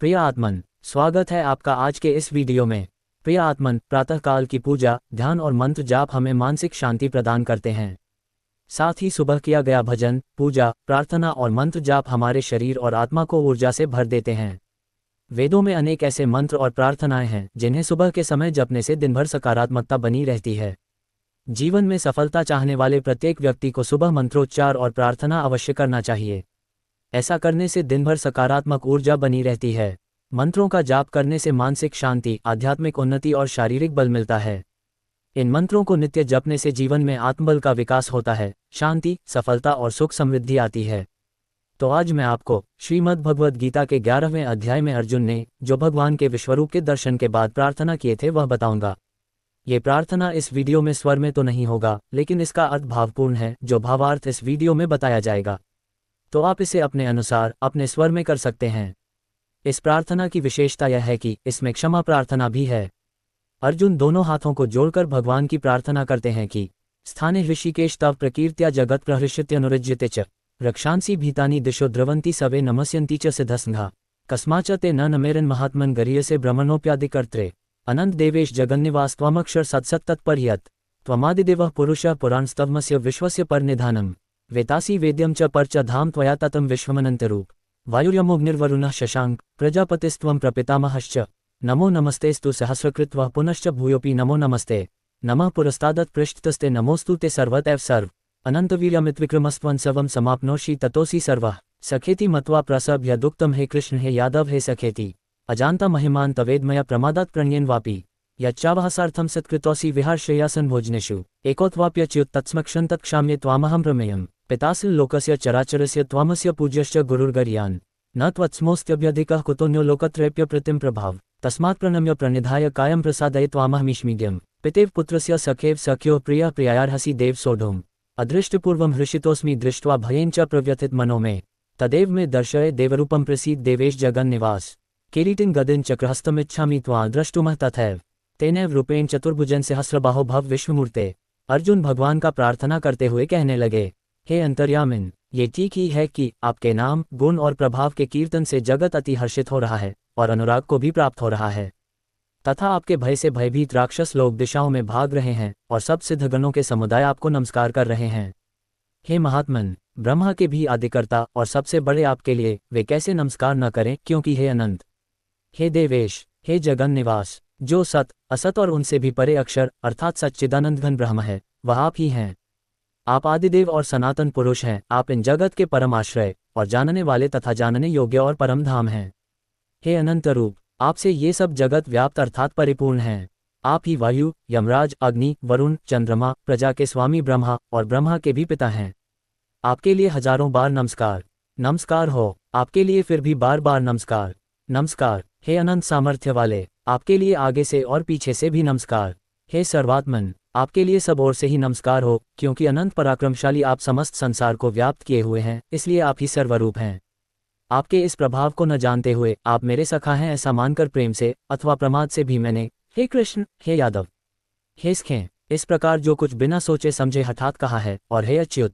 प्रिय आत्मन, स्वागत है आपका आज के इस वीडियो में। प्रिय आत्मन, प्रातःकाल की पूजा, ध्यान और मंत्र जाप हमें मानसिक शांति प्रदान करते हैं। साथ ही सुबह किया गया भजन, पूजा, प्रार्थना और मंत्र जाप हमारे शरीर और आत्मा को ऊर्जा से भर देते हैं। वेदों में अनेक ऐसे मंत्र और प्रार्थनाएं हैं जिन्हें सुबह के समय जपने से दिन भर सकारात्मकता बनी रहती है। जीवन में सफलता चाहने वाले प्रत्येक व्यक्ति को सुबह मंत्रोच्चार और प्रार्थना अवश्य करना चाहिए। ऐसा करने से दिन भर सकारात्मक ऊर्जा बनी रहती है। मंत्रों का जाप करने से मानसिक शांति, आध्यात्मिक उन्नति और शारीरिक बल मिलता है। इन मंत्रों को नित्य जपने से जीवन में आत्मबल का विकास होता है, शांति, सफलता और सुख समृद्धि आती है। तो आज मैं आपको श्रीमद् भगवद गीता के 11वें अध्याय में अर्जुन ने जो भगवान के विश्वरूप के दर्शन के बाद प्रार्थना किए थे वह बताऊंगा। ये प्रार्थना इस वीडियो में स्वर में तो नहीं होगा, लेकिन इसका अर्थ भावपूर्ण है, जो भावार्थ इस वीडियो में बताया जाएगा। तो आप इसे अपने अनुसार अपने स्वर में कर सकते हैं। इस प्रार्थना की विशेषता यह है कि इसमें क्षमा प्रार्थना भी है। अर्जुन दोनों हाथों को जोड़कर भगवान की प्रार्थना करते हैं कि स्थाने ऋषिकेश तव प्रकीर्त्या जगत प्रहृष्यत्यनुरज्यते च रक्षांसि भीतानि दिशो द्रवंति सवे नमस्यन्ति च सिद्धस्ंघा कस्माच ते न नमेरन महात्मन गरीयसे ब्रह्मणोप्यादिकर्त्रे अनंत देवेश जगन्निवास त्वमक्षर सत्सत्तत्पर्यत् त्वमादिदेवः पुरुषः पुराणस्तवमस्य विश्वस्य परनिधानम् वेतासी वेद्यम च पर च धाम त्वया ततं विश्वमनन्तरूप वायुर्यमोऽग्निर्वरुणः शशांक प्रजापतिस्त्वं प्रपितामहश्च नमो नमस्तेस्तु सहस्रकृत्वः पुनश्च भूयोऽपि नमो नमस्ते नमः पुरस्तादत् पृष्ठतस्ते नमोस्तु ते सर्वत एव सर्व अनन्तवीर्यमित्विक्रमस्त्वं सर्वं समाप्नोषि ततोऽसि सर्वः सखेति मत्वा प्रसभ्य दुक्तम हे कृष्ण हे यादव हे सखेति अजानता महिमान तवेदमया प्रमादात् प्रणयेन वापि यच्चावहसार्थं सत्कृतोऽसि विहारश्रेयासन भोजनेषु एकोत्वाप्यच्युत तत्स्मक्षं तत्क्षाम्ये त्वामहं प्रमेयम् पितासि लोकस्य चराचरस्य त्वामस्य पूज्यश्च गुरुर्गरीयान् न त्वत्समोऽस्त्यभ्यधिकः कुतोऽन्यो लोकत्रयेऽप्यप्रतिम प्रभाव तस्मात् प्रणम्य प्रणिधाय कायं प्रसादये त्वामहमीश्मीड्यम् पितेव पुत्रस्य सखेव सख्यो प्रियः प्रियायार्हसि देव सोढुम् अदृष्टपूर्वं हृषितोऽस्मि दृष्ट्वा भयेन च प्रव्यथित मनो मे तदेव मे दर्शय देवरूपं प्रसीद देवेश जगन्निवास किरीटिं गदिं चक्रहस्तमिच्छामि त्वां द्रष्टुमः तथैव तेनैव रूपेण चतुर्भुजन सहस्रबाहो भव विश्वमूर्ते। अर्जुन भगवान का प्रार्थना करते हुए कहने लगे, हे अंतर्यामिन, ये ठीक ही है कि आपके नाम, गुण और प्रभाव के कीर्तन से जगत अति हर्षित हो रहा है और अनुराग को भी प्राप्त हो रहा है, तथा आपके भय से भयभीत राक्षस लोग दिशाओं में भाग रहे हैं और सब सिद्धगणों के समुदाय आपको नमस्कार कर रहे हैं। हे महात्मन, ब्रह्मा के भी आदिकर्ता और सबसे बड़े आपके लिए वे कैसे नमस्कार न करें, क्योंकि हे अनंत, हे देवेश, हे जगन निवास, जो सत, असत और उनसे भी परे अक्षर अर्थात सच्चिदानंद घन ब्रह्म है, वह आप ही हैं। आप आदिदेव और सनातन पुरुष हैं। आप इन जगत के परम आश्रय और जानने वाले तथा जानने योग्य और परम धाम हैं। हे अनंत रूप, आपसे ये सब जगत व्याप्त अर्थात परिपूर्ण हैं। आप ही वायु, यमराज, अग्नि, वरुण, चंद्रमा, प्रजा के स्वामी ब्रह्मा और ब्रह्मा के भी पिता हैं। आपके लिए हजारों बार नमस्कार, नमस्कार हो। आपके लिए फिर भी बार बार नमस्कार, नमस्कार। हे अनंत सामर्थ्य वाले, आपके लिए आगे से और पीछे से भी नमस्कार। हे सर्वात्मन, आपके लिए सब ओर से ही नमस्कार हो, क्योंकि अनंत पराक्रमशाली आप समस्त संसार को व्याप्त किए हुए हैं, इसलिए आप ही सर्वरूप हैं। आपके इस प्रभाव को न जानते हुए आप मेरे सखा हैं ऐसा मानकर प्रेम से अथवा प्रमाद से भी मैंने हे कृष्ण, हे यादव, हे सखें, इस प्रकार जो कुछ बिना सोचे समझे हठात कहा है। और हे अच्युत,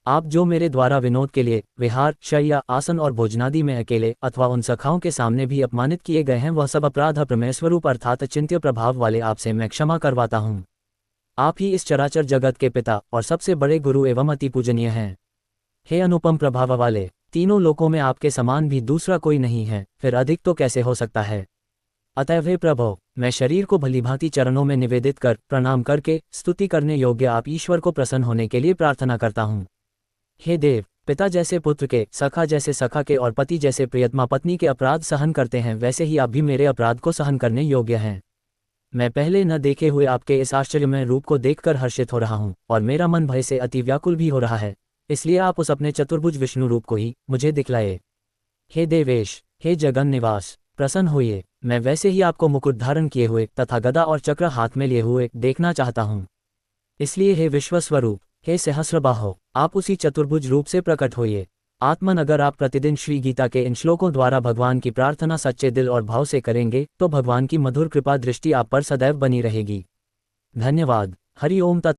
आप जो मेरे द्वारा विनोद के लिए विहार, शय्या, आसन और भोजनादि में अकेले अथवा उन सखाओं के सामने भी अपमानित किए गए हैं, वह सब अपराध प्रमेय स्वरूप अर्थात अचिंत्य प्रभाव वाले आपसे मैं क्षमा करवाता हूँ। आप ही इस चराचर जगत के पिता और सबसे बड़े गुरु एवं अति पूजनीय हैं। हे अनुपम प्रभाव वाले, तीनों लोकों में आपके समान भी दूसरा कोई नहीं है, फिर अधिक तो कैसे हो सकता है। अतएव हे प्रभो, मैं शरीर को भलीभांति चरणों में निवेदित कर प्रणाम करके स्तुति करने योग्य आप ईश्वर को प्रसन्न होने के लिए प्रार्थना करता हूँ। हे देव, पिता जैसे पुत्र के, सखा जैसे सखा के और पति जैसे प्रियतमा पत्नी के अपराध सहन करते हैं, वैसे ही आप भी मेरे अपराध को सहन करने योग्य हैं। मैं पहले न देखे हुए आपके इस आश्चर्यमय रूप को देखकर हर्षित हो रहा हूँ और मेरा मन भय से अति व्याकुल भी हो रहा है, इसलिए आप उस अपने चतुर्भुज विष्णु रूप को ही मुझे दिखलाए। हे देवेश, हे जगन निवास, प्रसन्न होइए। मैं वैसे ही आपको मुकुट धारण किए हुए तथा गदा और चक्र हाथ में लिए हुए देखना चाहता हूँ। इसलिए हे विश्वस्वरूप, हे सहस्रबाहो, आप उसी चतुर्भुज रूप से प्रकट होइए। आत्मन, अगर आप प्रतिदिन श्री गीता के इन श्लोकों द्वारा भगवान की प्रार्थना सच्चे दिल और भाव से करेंगे तो भगवान की मधुर कृपा दृष्टि आप पर सदैव बनी रहेगी। धन्यवाद। हरि ओम तत्।